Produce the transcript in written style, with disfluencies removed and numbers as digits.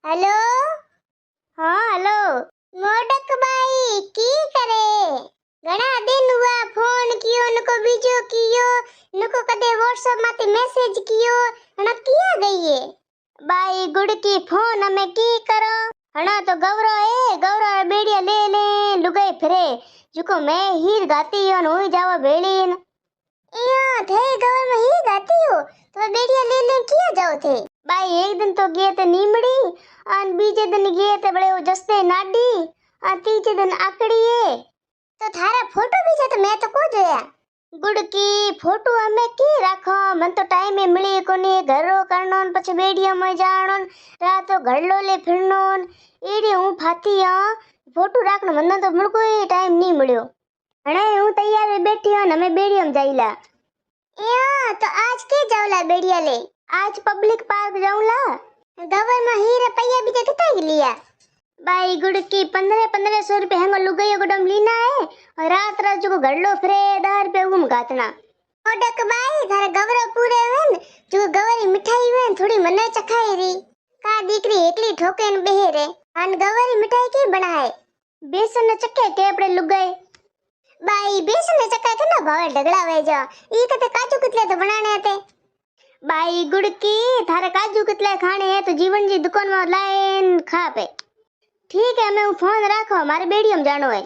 Hello. हाँ hello. Modak by की करे घणा दिन हुआ फोन कियो नको बीजो कियो नको कदे व्हाट्सएप माते मैसेज कियो हणा किया गई है बाई गुड़ की फोन हमें की करो हणा तो गौरव बेड़िया ले ले लुगाई फिरे जुको मैं हीर गाती हूं हुई जावा बेड़ीन या थे गौर में ही गाती हो तो बेड़िया ले ले किया जाओ थे बाई एक दिन तो गए थे नीमड़ी और बीजे दिन गए थे बड़े वो जस्ते नाडी और तीजे दिन आकड़ी है तो थारा फोटो भी है तो मैं तो को जोया गुड़ की फोटो हमें की राखो मन तो टाइम में मिली कोनी घरो करनो पछे बेड़िया में जानो रात तो घरलो ले फिरनो एडी हूं फाती हां फोटो राखनो मन तो मुल कोई टाइम नहीं मिलियो हणे हूं तैयार बैठी हूं हमें बेड़िया में जाईला या तो आज के जावला बेड़िया ले आज पब्लिक पार्क जाऊंला गवर में ही रुपया भी कितना लिया बाई गुड़ की 1500 रुपए हंगो लुगाई गोडम लीना है और रात रात जो घड़लो फिरे 10 रुपए घूम गातना ओडक बाई थारे गवर पूरे वन जो गवरी मिठाई वन थोड़ी मने चखाई री का दीकरी एकली ठोके न बेहे रे अन गवरी मिठाई की बनाए बेसन न चक्के के अपने लुगाई बाई बेसन न चक्का के ना भावे डगड़ा वे जा ई कते काजू कतले तो बनाने आते बाई गुड़ की थारे काजू कतले खाने हैं तो जीवन जी दुकान में लाइन खा पे ठीक है मैं फोन रखो हमारे बेड़ियम जानो है।